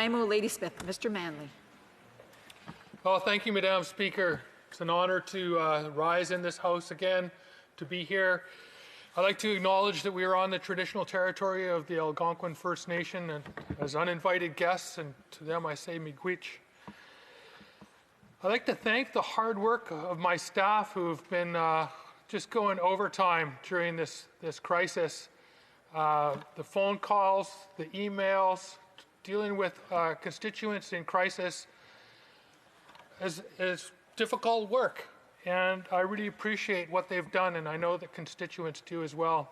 Nanaimo, Ladysmith. Mr. Manley. Well, thank you, Madam Speaker. It's an honor to rise in this House again, to be here. I'd like to acknowledge that we are on the traditional territory of the Algonquin First Nation and as uninvited guests, and to them I say miigwech. I'd like to thank the hard work of my staff who have been just going overtime during this crisis. The phone calls, the emails, dealing with constituents in crisis is difficult work, and I really appreciate what they've done, and I know that constituents do as well.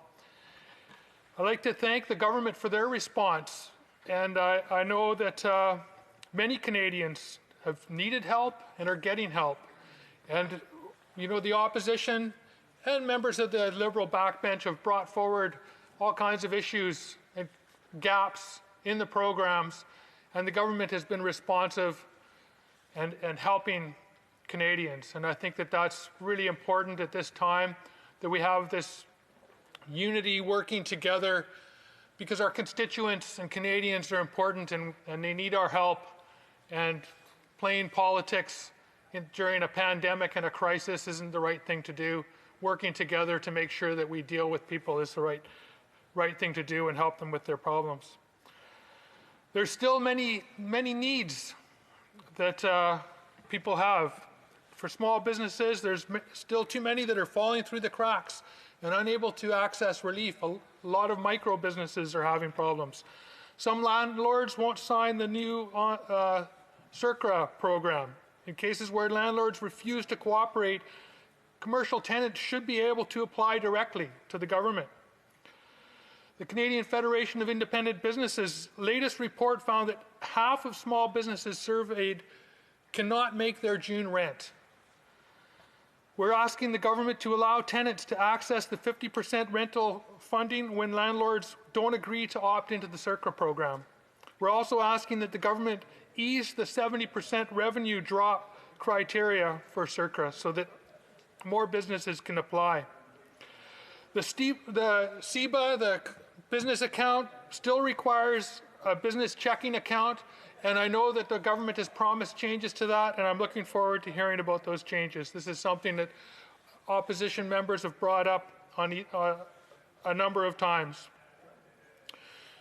I'd like to thank the government for their response, and I know that many Canadians have needed help and are getting help. And you know, the opposition and members of the Liberal backbench have brought forward all kinds of issues and gaps in the programs, and the government has been responsive and helping Canadians. And I think that that's really important at this time, that we have this unity working together, because our constituents and Canadians are important, and they need our help. And playing politics during a pandemic and a crisis isn't the right thing to do. Working together to make sure that we deal with people is the right thing to do and help them with their problems. There's still many needs that people have. For small businesses, there's still too many that are falling through the cracks and unable to access relief. A lot of micro businesses are having problems. Some landlords won't sign the new CERCRA program. In cases where landlords refuse to cooperate, commercial tenants should be able to apply directly to the government. The Canadian Federation of Independent Businesses' latest report found that half of small businesses surveyed cannot make their June rent. We're asking the government to allow tenants to access the 50% rental funding when landlords don't agree to opt into the CERCRA program. We're also asking that the government ease the 70% revenue drop criteria for CERCRA so that more businesses can apply. The CEBA, the business account, still requires a business checking account, and I know that the government has promised changes to that, and I'm looking forward to hearing about those changes. This is something that opposition members have brought up on a number of times.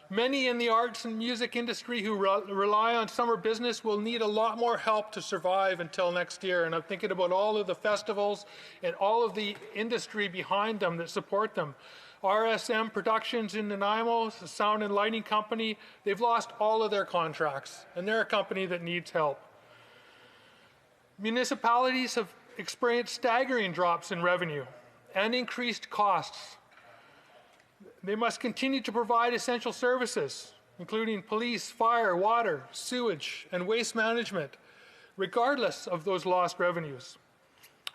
Many in the arts and music industry who rely on summer business will need a lot more help to survive until next year, and I'm thinking about all of the festivals and all of the industry behind them that support them. RSM Productions in Nanaimo, the sound and lighting company, they've lost all of their contracts, and they're a company that needs help. Municipalities have experienced staggering drops in revenue and increased costs. They must continue to provide essential services, including police, fire, water, sewage, and waste management, regardless of those lost revenues.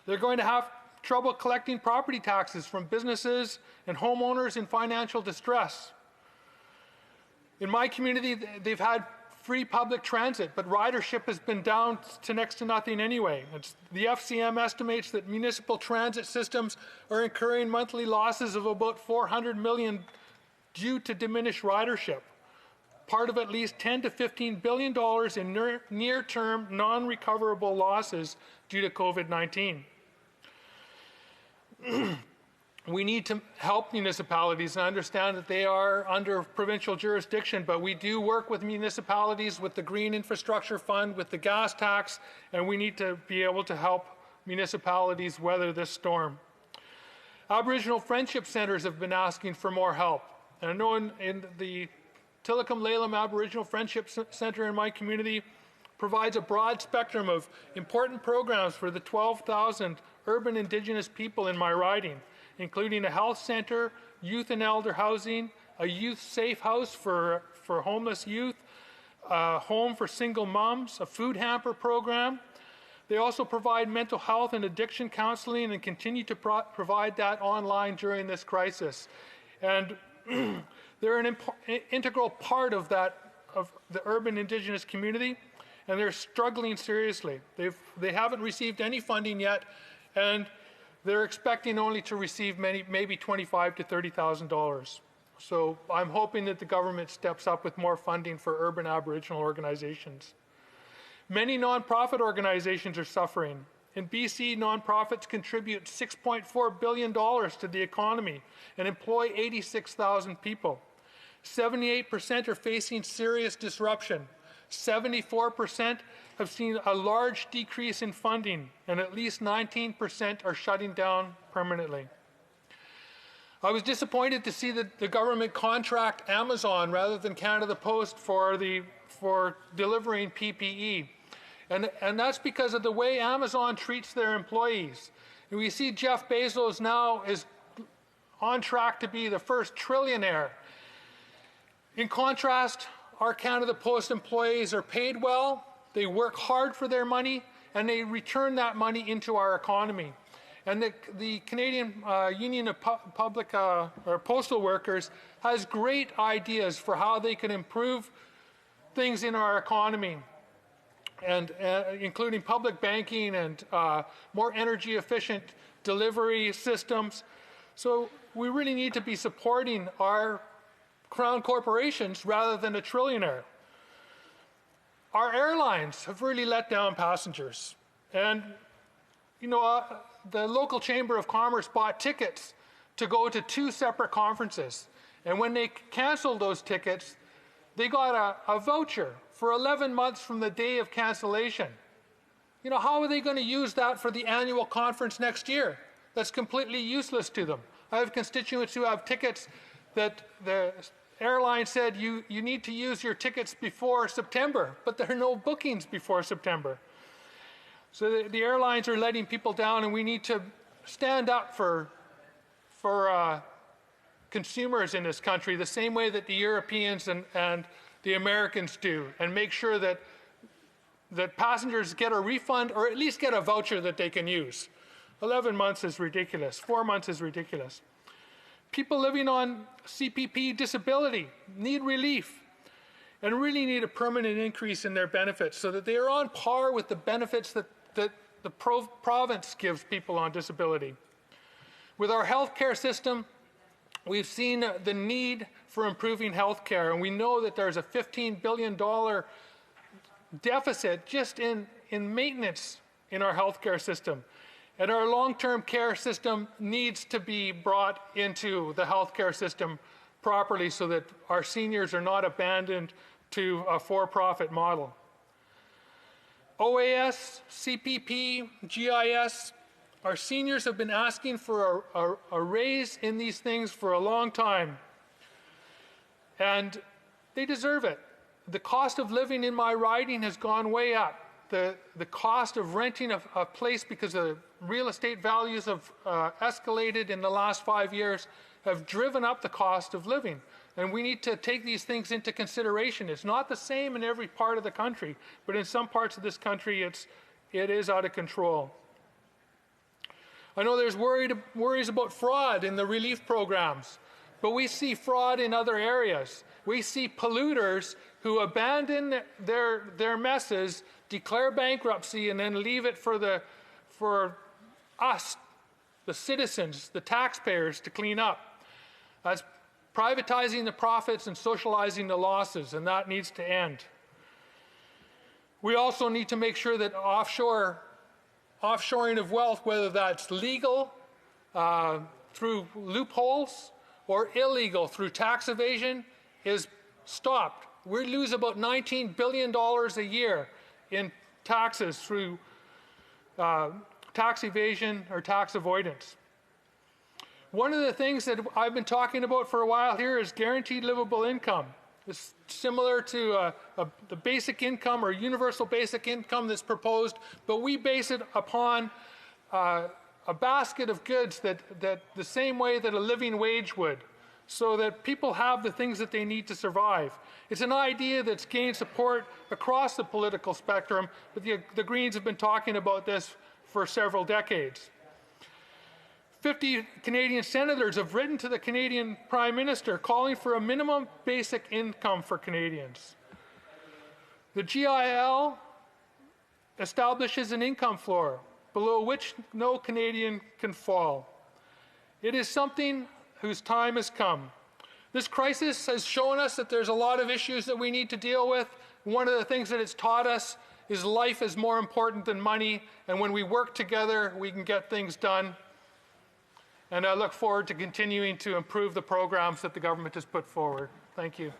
They're going to have trouble collecting property taxes from businesses and homeowners in financial distress. In my community, they've had free public transit, but ridership has been down to next to nothing anyway. The FCM estimates that municipal transit systems are incurring monthly losses of about $400 million due to diminished ridership, part of at least $10 to $15 billion in near-term non-recoverable losses due to COVID-19. We need to help municipalities, and I understand that they are under provincial jurisdiction, but we do work with municipalities with the Green Infrastructure Fund, with the gas tax, and we need to be able to help municipalities weather this storm. Aboriginal Friendship Centres have been asking for more help. And I know in the Tillicum-Lalem Aboriginal Friendship Centre in my community provides a broad spectrum of important programs for the 12,000 urban Indigenous people in my riding, including a health centre, youth and elder housing, a youth safe house for homeless youth, a home for single moms, a food hamper program. They also provide mental health and addiction counseling and continue to provide that online during this crisis. And they're an integral part of the urban Indigenous community, and they're struggling seriously. They haven't received any funding yet, and they're expecting only to receive maybe $25,000 to $30,000. So I'm hoping that the government steps up with more funding for urban Aboriginal organizations. Many nonprofit organizations are suffering. In BC, nonprofits contribute $6.4 billion to the economy and employ 86,000 people. 78% are facing serious disruption. 74% have seen a large decrease in funding, and at least 19% are shutting down permanently. I was disappointed to see that the government contract Amazon rather than Canada Post for delivering PPE. And that's because of the way Amazon treats their employees. And we see Jeff Bezos now is on track to be the first trillionaire. In contrast, our Canada Post employees are paid well, they work hard for their money, and they return that money into our economy. And the Canadian Union of Public or Postal Workers has great ideas for how they can improve things in our economy, and including public banking and more energy efficient delivery systems. So we really need to be supporting our crown corporations rather than a trillionaire. Our airlines have really let down passengers. And you know, the local Chamber of Commerce bought tickets to go to 2 separate conferences. And when they canceled those tickets, they got a voucher for 11 months from the day of cancellation. You know, how are they going to use that for the annual conference next year? That's completely useless to them. I have constituents who have tickets that the airline said you need to use your tickets before September, but there are no bookings before September. So the airlines are letting people down, and we need to stand up for consumers in this country the same way that the Europeans and the Americans do, and make sure that passengers get a refund or at least get a voucher that they can use. 11 months is ridiculous. 4 months is ridiculous. People living on CPP disability need relief and really need a permanent increase in their benefits so that they are on par with the benefits that the province gives people on disability. With our healthcare system, we've seen the need for improving healthcare, and we know that there's a $15 billion deficit just in maintenance in our healthcare system. And our long-term care system needs to be brought into the healthcare system properly so that our seniors are not abandoned to a for-profit model. OAS, CPP, GIS, our seniors have been asking for a raise in these things for a long time, and they deserve it. The cost of living in my riding has gone way up. The cost of renting a place, because the real estate values have escalated in the last 5 years, have driven up the cost of living. And we need to take these things into consideration. It's not the same in every part of the country, but in some parts of this country, it is out of control. I know there's worries about fraud in the relief programs, but we see fraud in other areas. We see polluters who abandon their messes, declare bankruptcy, and then leave it for us, the citizens, the taxpayers, to clean up. That's privatizing the profits and socializing the losses, and that needs to end. We also need to make sure that offshoring of wealth, whether that's legal through loopholes or illegal through tax evasion, is stopped. We lose about $19 billion a year in taxes through tax evasion or tax avoidance. One of the things that I've been talking about for a while here is guaranteed livable income. It's similar to the basic income or universal basic income that's proposed, but we base it upon a basket of goods that the same way that a living wage would, so that people have the things that they need to survive. It's an idea that's gained support across the political spectrum, but the Greens have been talking about this for several decades. 50 Canadian senators have written to the Canadian Prime Minister calling for a minimum basic income for Canadians. The GIL establishes an income floor below which no Canadian can fall. It is something whose time has come. This crisis has shown us that there's a lot of issues that we need to deal with. One of the things that it's taught us is life is more important than money, and when we work together, we can get things done. And I look forward to continuing to improve the programs that the government has put forward. Thank you.